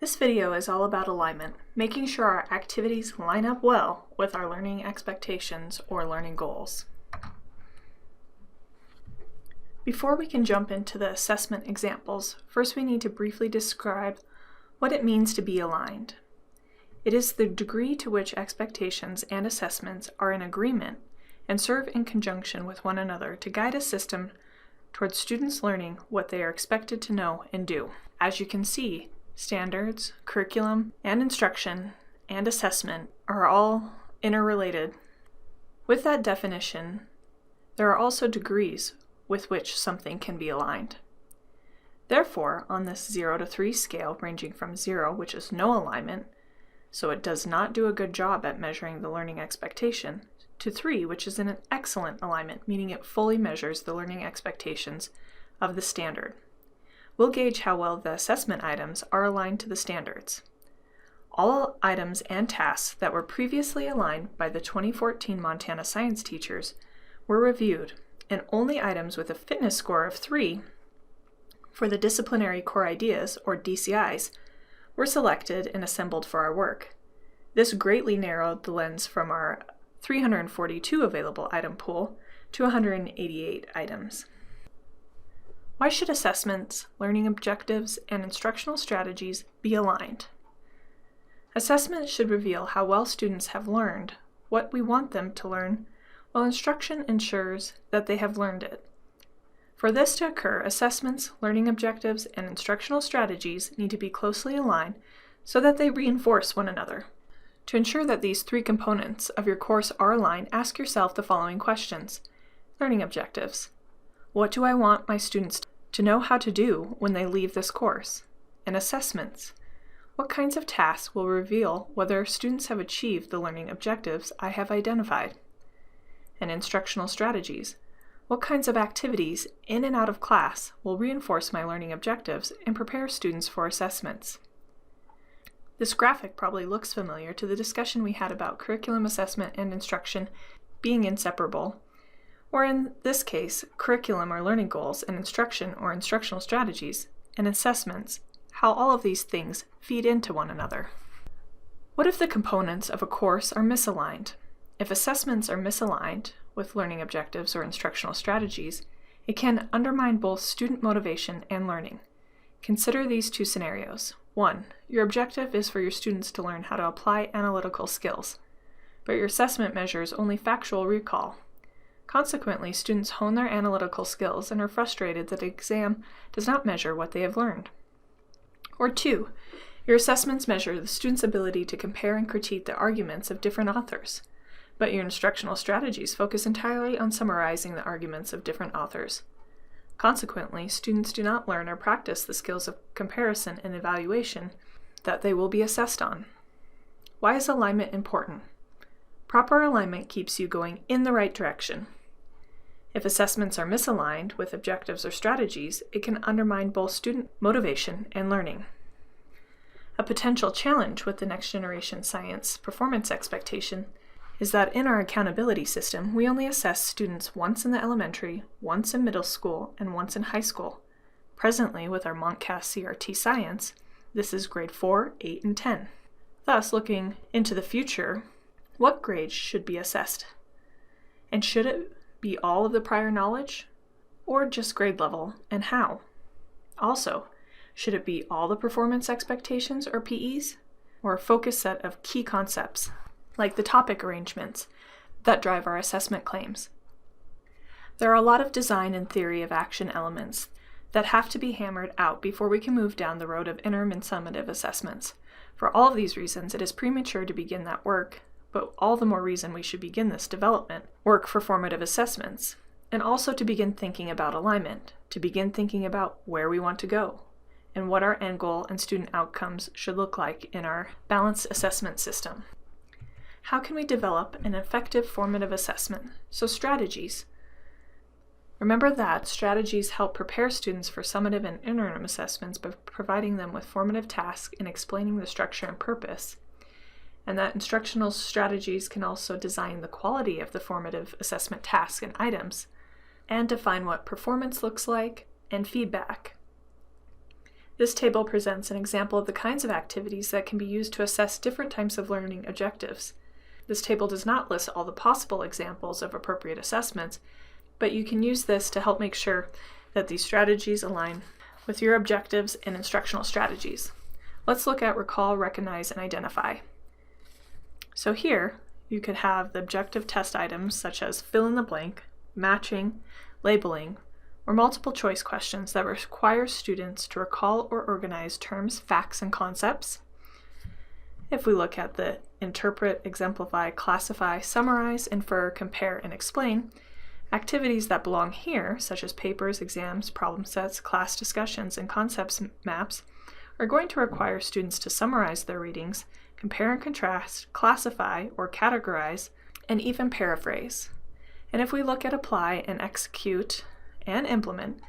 This video is all about alignment, making sure our activities line up well with our learning expectations or learning goals. Before we can jump into the assessment examples, first we need to briefly describe what it means to be aligned. It is the degree to which expectations and assessments are in agreement and serve in conjunction with one another to guide a system towards students learning what they are expected to know and do. As you can see, standards, curriculum, and instruction and assessment are all interrelated. With that definition, there are also degrees with which something can be aligned. Therefore, on this 0 to 3 scale, ranging from 0, which is no alignment, so it does not do a good job at measuring the learning expectation, to 3, which is in an excellent alignment, meaning it fully measures the learning expectations of the standard. We'll gauge how well the assessment items are aligned to the standards. All items and tasks that were previously aligned by the 2014 Montana science teachers were reviewed, and only items with a fitness score of 3 for the disciplinary core ideas, or DCIs, were selected and assembled for our work. This greatly narrowed the lens from our 342 available item pool to 188 items. Why should assessments, learning objectives, and instructional strategies be aligned? Assessments should reveal how well students have learned what we want them to learn, while instruction ensures that they have learned it. For this to occur, assessments, learning objectives, and instructional strategies need to be closely aligned so that they reinforce one another. To ensure that these 3 components of your course are aligned, ask yourself the following questions. Learning objectives. What do I want my students to know how to do when they leave this course? And assessments. What kinds of tasks will reveal whether students have achieved the learning objectives I have identified? And instructional strategies. What kinds of activities in and out of class will reinforce my learning objectives and prepare students for assessments? This graphic probably looks familiar to the discussion we had about curriculum assessment and instruction being inseparable, or in this case, curriculum or learning goals and instruction or instructional strategies and assessments, how all of these things feed into one another. What if the components of a course are misaligned? If assessments are misaligned with learning objectives or instructional strategies, it can undermine both student motivation and learning. Consider these 2 scenarios. 1. Your objective is for your students to learn how to apply analytical skills, but your assessment measures only factual recall. Consequently, students hone their analytical skills and are frustrated that the exam does not measure what they have learned. Or 2. Your assessments measure the student's ability to compare and critique the arguments of different authors, but your instructional strategies focus entirely on summarizing the arguments of different authors. Consequently, students do not learn or practice the skills of comparison and evaluation that they will be assessed on. Why is alignment important? Proper alignment keeps you going in the right direction. If assessments are misaligned with objectives or strategies, it can undermine both student motivation and learning. A potential challenge with the next generation science performance expectation is that in our accountability system, we only assess students once in the elementary, once in middle school, and once in high school. Presently, with our Montcast CRT Science, this is grade 4, 8, and 10. Thus, looking into the future, what grades should be assessed? And should it be all of the prior knowledge, or just grade level, and how? Also, should it be all the performance expectations or PEs, or a focused set of key concepts, like the topic arrangements that drive our assessment claims? There are a lot of design and theory of action elements that have to be hammered out before we can move down the road of interim and summative assessments. For all of these reasons, it is premature to begin that work, but all the more reason we should begin this development work for formative assessments, and also to begin thinking about alignment, to begin thinking about where we want to go, and what our end goal and student outcomes should look like in our balanced assessment system. How can we develop an effective formative assessment? So strategies. Remember that strategies help prepare students for summative and interim assessments by providing them with formative tasks and explaining the structure and purpose, and that instructional strategies can also design the quality of the formative assessment tasks and items, and define what performance looks like and feedback. This table presents an example of the kinds of activities that can be used to assess different types of learning objectives. This table does not list all the possible examples of appropriate assessments, but you can use this to help make sure that these strategies align with your objectives and instructional strategies. Let's look at recall, recognize, and identify. So here, you could have the objective test items such as fill in the blank, matching, labeling, or multiple choice questions that require students to recall or organize terms, facts, and concepts. If we look at the interpret, exemplify, classify, summarize, infer, compare, and explain, activities that belong here, such as papers, exams, problem sets, class discussions, and concepts maps, are going to require students to summarize their readings, compare and contrast, classify or categorize, and even paraphrase. And if we look at apply and execute and implement,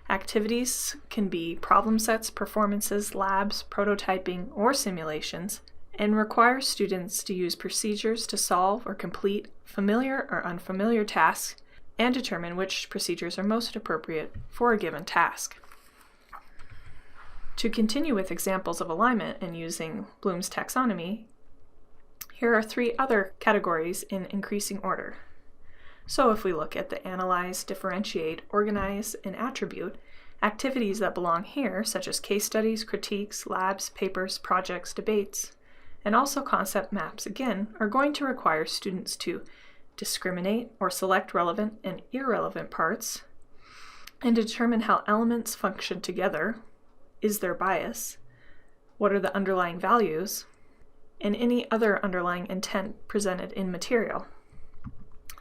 activities can be problem sets, performances, labs, prototyping, or simulations, and require students to use procedures to solve or complete familiar or unfamiliar tasks and determine which procedures are most appropriate for a given task. To continue with examples of alignment and using Bloom's taxonomy, here are 3 other categories in increasing order. So if we look at the analyze, differentiate, organize, and attribute, activities that belong here, such as case studies, critiques, labs, papers, projects, debates, and also concept maps, again, are going to require students to discriminate or select relevant and irrelevant parts, and determine how elements function together. Is there bias? What are the underlying values? And any other underlying intent presented in material.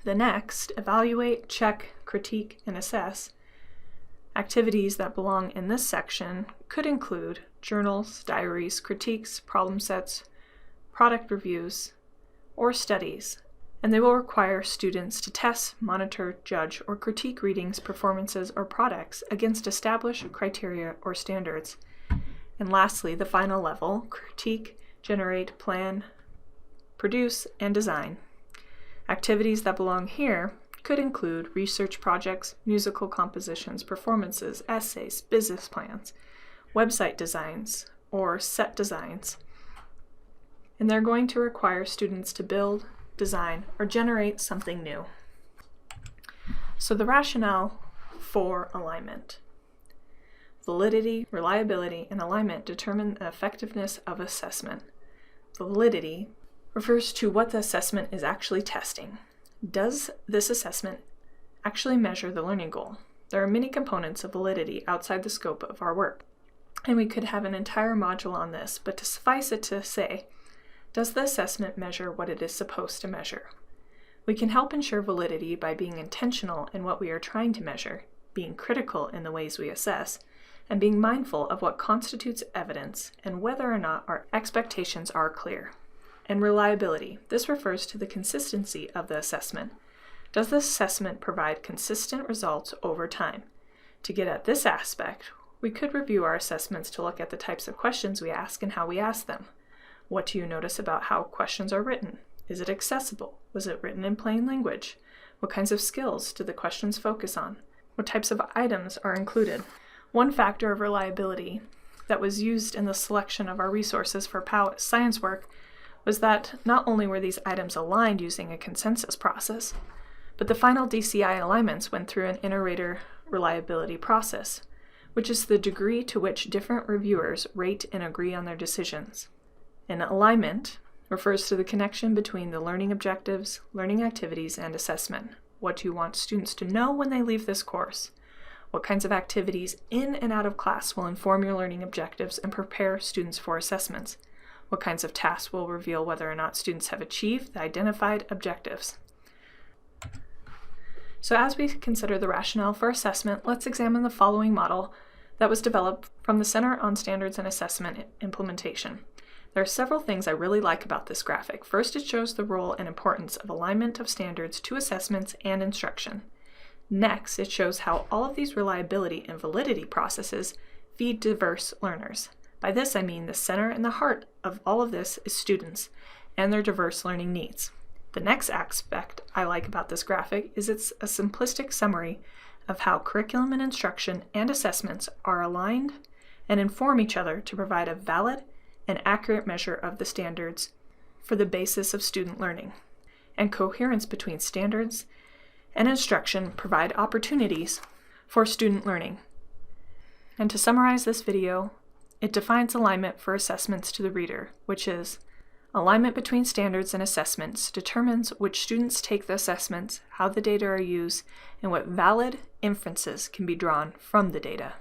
The next, evaluate, check, critique, and assess. Activities that belong in this section could include journals, diaries, critiques, problem sets, product reviews, or studies, and they will require students to test, monitor, judge, or critique readings, performances, or products against established criteria or standards. And lastly, the final level, critique, generate, plan, produce, and design. Activities that belong here could include research projects, musical compositions, performances, essays, business plans, website designs, or set designs. And they're going to require students to build, design, or generate something new. So the rationale for alignment. Validity, reliability, and alignment determine the effectiveness of assessment. Validity refers to what the assessment is actually testing. Does this assessment actually measure the learning goal? There are many components of validity outside the scope of our work, and we could have an entire module on this, but to suffice it to say, does the assessment measure what it is supposed to measure? We can help ensure validity by being intentional in what we are trying to measure, being critical in the ways we assess, and being mindful of what constitutes evidence and whether or not our expectations are clear. And reliability. This refers to the consistency of the assessment. Does the assessment provide consistent results over time? To get at this aspect, we could review our assessments to look at the types of questions we ask and how we ask them. What do you notice about how questions are written? Is it accessible? Was it written in plain language? What kinds of skills do the questions focus on? What types of items are included? One factor of reliability that was used in the selection of our resources for POW science work was that not only were these items aligned using a consensus process, but the final DCI alignments went through an inter-rater reliability process, which is the degree to which different reviewers rate and agree on their decisions. And alignment refers to the connection between the learning objectives, learning activities, and assessment. What do you want students to know when they leave this course? What kinds of activities in and out of class will inform your learning objectives and prepare students for assessments? What kinds of tasks will reveal whether or not students have achieved the identified objectives? So as we consider the rationale for assessment, let's examine the following model that was developed from the Center on Standards and Assessment Implementation. There are several things I really like about this graphic. First, it shows the role and importance of alignment of standards to assessments and instruction. Next, it shows how all of these reliability and validity processes feed diverse learners. By this, I mean the center and the heart of all of this is students and their diverse learning needs. The next aspect I like about this graphic is it's a simplistic summary of how curriculum and instruction and assessments are aligned and inform each other to provide a valid and accurate measure of the standards for the basis of student learning. And coherence between standards and instruction provide opportunities for student learning. And to summarize this video, it defines alignment for assessments to the reader, which is alignment between standards and assessments determines which students take the assessments, how the data are used, and what valid inferences can be drawn from the data.